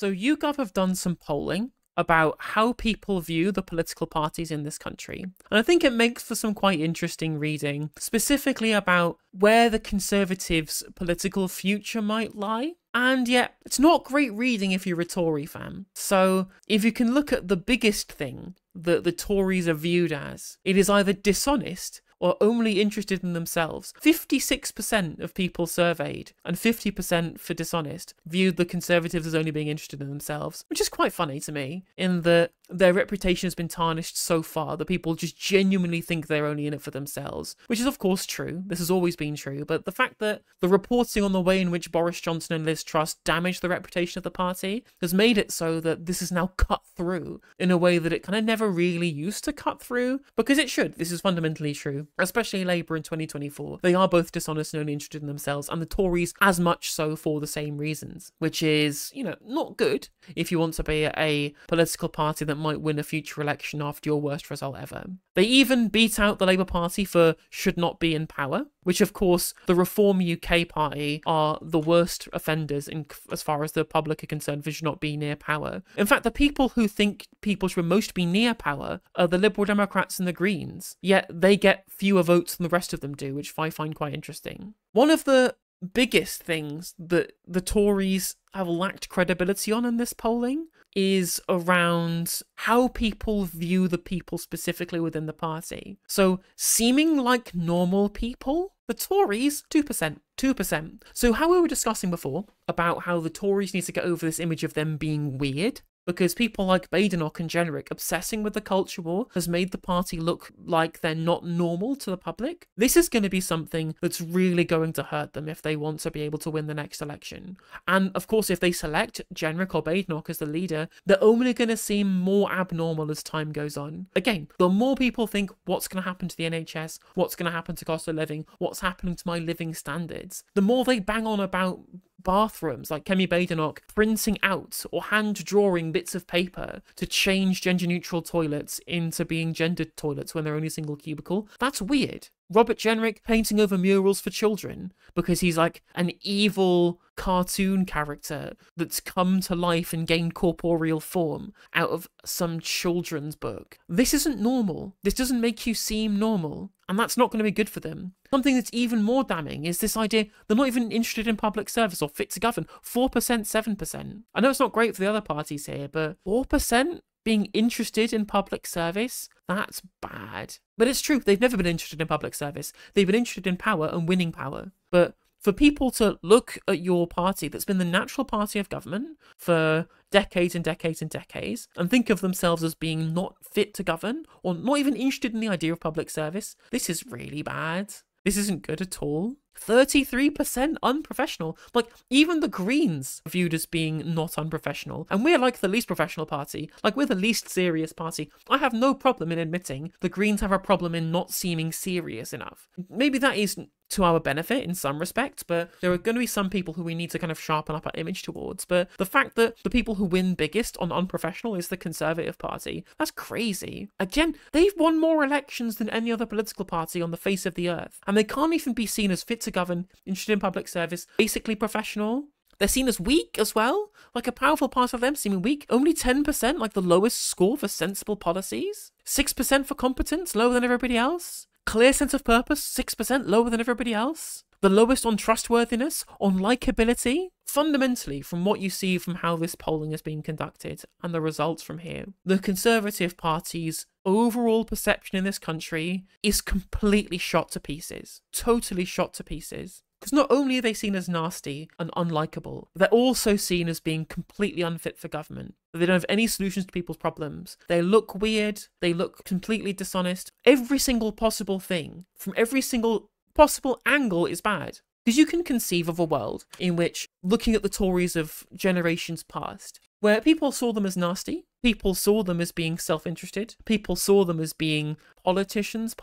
So YouGov have done some polling about how people view the political parties in this country. And I think it makes for some quite interesting reading, specifically about where the Conservatives' political future might lie. And yet, it's not great reading if you're a Tory fan. So, if you can look at the biggest thing that the Tories are viewed as, it is either dishonest or only interested in themselves. 56% of people surveyed, and 50% for dishonest, viewed the Conservatives as only being interested in themselves, which is quite funny to me, in that their reputation has been tarnished so far that people just genuinely think they're only in it for themselves, which is of course true. This has always been true, but the fact that the reporting on the way in which Boris Johnson and Liz Truss damaged the reputation of the party has made it so that this is now cut through in a way that it kind of never really used to cut through, because it should. This is fundamentally true, especially Labour in 2024. They are both dishonest and only interested in themselves, and the Tories as much so for the same reasons, which is, you know, not good if you want to be a political party that might win a future election after your worst result ever. They even beat out the Labour Party for should not be in power, which of course the Reform UK party are the worst offenders as far as the public are concerned for should not be near power. In fact, the people who think people should most be near power are the Liberal Democrats and the Greens, yet they get fewer votes than the rest of them do, which I find quite interesting. One of the biggest things that the Tories have lacked credibility on in this polling is around how people view the people specifically within the party. So, seeming like normal people, the Tories, 2%. 2%. So how we were discussing before about how the Tories need to get over this image of them being weird, because people like Badenoch and Jenrick obsessing with the culture war has made the party look like they're not normal to the public. This is going to be something that's really going to hurt them if they want to be able to win the next election. And of course, if they select Jenrick or Badenoch as the leader, they're only going to seem more abnormal as time goes on. Again, the more people think what's going to happen to the NHS, what's going to happen to cost of living, what's happening to my living standards, the more they bang on about bathrooms like Kemi Badenoch printing out or hand drawing bits of paper to change gender neutral toilets into being gendered toilets when they're only a single cubicle. That's weird. Robert Jenrick painting over murals for children because he's like an evil cartoon character that's come to life and gained corporeal form out of some children's book. This isn't normal. This doesn't make you seem normal, and that's not going to be good for them. Something that's even more damning is this idea they're not even interested in public service or fit to govern. 4%, 7%. I know it's not great for the other parties here, but 4%? Being interested in public service? That's bad. But it's true, they've never been interested in public service. They've been interested in power and winning power. But for people to look at your party that's been the natural party of government for decades and decades and decades and think of themselves as being not fit to govern or not even interested in the idea of public service, this is really bad. This isn't good at all. 33% unprofessional. Like, even the Greens are viewed as being not unprofessional. And we're like the least professional party. Like, we're the least serious party. I have no problem in admitting the Greens have a problem in not seeming serious enough. Maybe that is to our benefit in some respects, but there are going to be some people who we need to kind of sharpen up our image towards. But the fact that the people who win biggest on unprofessional is the Conservative Party, that's crazy. Again, they've won more elections than any other political party on the face of the earth, and they can't even be seen as fit to govern, interested in public service, basically professional. They're seen as weak as well, like a powerful part of them seeming weak. Only 10%, like the lowest score for sensible policies. 6% for competence, lower than everybody else. Clear sense of purpose, 6% lower than everybody else. The lowest on trustworthiness, on likability. Fundamentally, from what you see from how this polling is being conducted and the results from here, the Conservative Party's overall perception in this country is completely shot to pieces. Totally shot to pieces. Because not only are they seen as nasty and unlikable, but they're also seen as being completely unfit for government. They don't have any solutions to people's problems. They look weird. They look completely dishonest. Every single possible thing, from every single possible angle, is bad. Because you can conceive of a world in which, looking at the Tories of generations past, where people saw them as nasty, people saw them as being self-interested, people saw them as being politicians,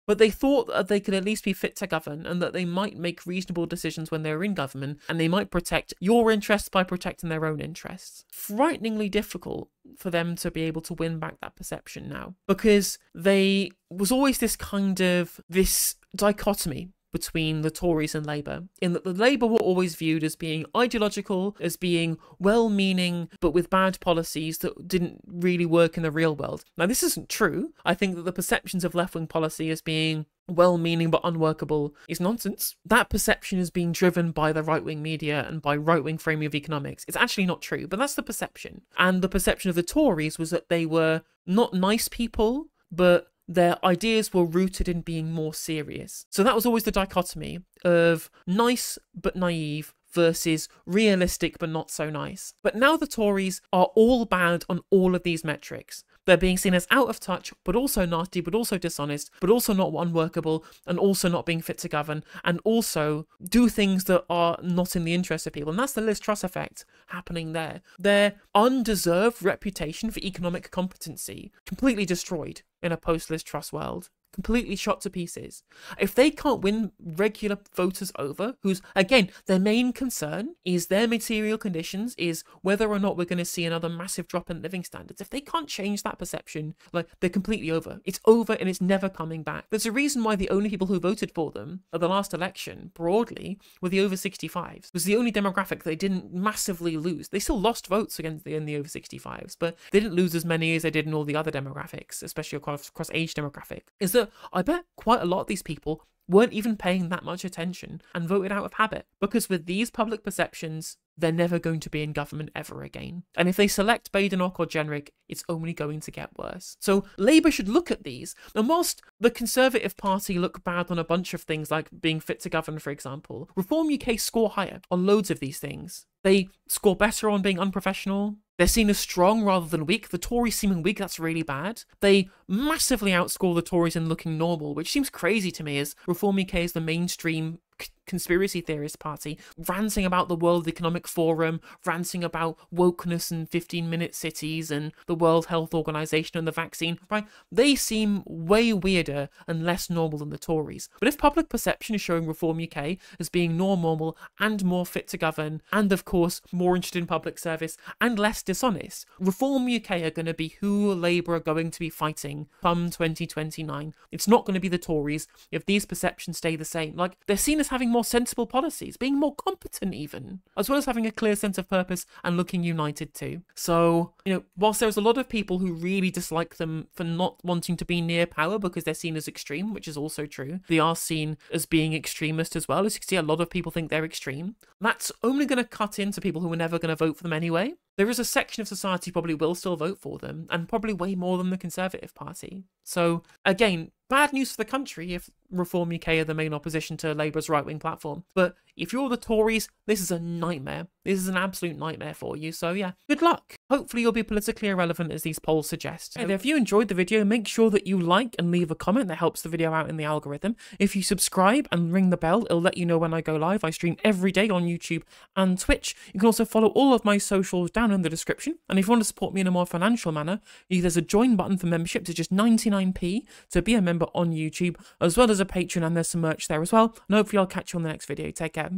but they thought that they could at least be fit to govern and that they might make reasonable decisions when they were in government and they might protect your interests by protecting their own interests. Frighteningly difficult for them to be able to win back that perception now, because they was always this dichotomy between the Tories and Labour, in that the Labour were always viewed as being ideological, as being well-meaning, but with bad policies that didn't really work in the real world. Now, this isn't true. I think that the perceptions of left-wing policy as being well-meaning but unworkable is nonsense. That perception is being driven by the right-wing media and by right-wing framing of economics. It's actually not true, but that's the perception. And the perception of the Tories was that they were not nice people, but their ideas were rooted in being more serious. So that was always the dichotomy of nice but naive versus realistic but not so nice. But now the Tories are all bad on all of these metrics. They're being seen as out of touch, but also nasty, but also dishonest, but also not unworkable, and also not being fit to govern, and also do things that are not in the interest of people. And that's the Liz Truss effect happening there. Their undeserved reputation for economic competency completely destroyed in a post-Liz Truss world. Completely shot to pieces. If they can't win regular voters over, whose, again, their main concern is their material conditions, is whether or not we're going to see another massive drop in living standards, if they can't change that perception, like, they're completely over. It's over and it's never coming back. There's a reason why the only people who voted for them at the last election, broadly, were the over 65s. It was the only demographic they didn't massively lose. They still lost votes against in the over 65s, but they didn't lose as many as they did in all the other demographics, especially across age demographic. Is that I bet quite a lot of these people weren't even paying that much attention and voted out of habit, because with these public perceptions, they're never going to be in government ever again. And if they select Badenoch or Jenrick, it's only going to get worse. So Labour should look at these. And whilst the Conservative Party look bad on a bunch of things like being fit to govern, for example, Reform UK score higher on loads of these things. They score better on being unprofessional. They're seen as strong rather than weak. The Tories seeming weak, that's really bad. They massively outscore the Tories in looking normal, which seems crazy to me, as Reform UK is the mainstream conspiracy theorist party, ranting about the World Economic Forum, ranting about wokeness and 15-minute cities and the World Health Organization and the vaccine, right? They seem way weirder and less normal than the Tories. But if public perception is showing Reform UK as being more normal and more fit to govern, and of course more interested in public service and less dishonest, Reform UK are going to be who Labour are going to be fighting come 2029. It's not going to be the Tories if these perceptions stay the same. Like, they're seen as having more sensible policies, being more competent even, as well as having a clear sense of purpose and looking united too. So, whilst there's a lot of people who really dislike them for not wanting to be near power because they're seen as extreme, which is also true, they are seen as being extremist as well. As you can see, a lot of people think they're extreme. That's only going to cut into people who are never going to vote for them anyway. There is a section of society probably will still vote for them, and probably way more than the Conservative Party. So, again, bad news for the country if Reform UK are the main opposition to Labour's right-wing platform. But if you're the Tories, this is a nightmare. This is an absolute nightmare for you. So yeah, good luck. Hopefully you'll be politically irrelevant as these polls suggest. And if you enjoyed the video, make sure that you like and leave a comment. That helps the video out in the algorithm. If you subscribe and ring the bell, it'll let you know when I go live. I stream every day on YouTube and Twitch. You can also follow all of my socials down in the description. And if you want to support me in a more financial manner, there's a join button for membership. It's just 99p to be a member on YouTube, as well as a Patreon, and there's some merch there as well. And hopefully I'll catch you on the next video. Take care.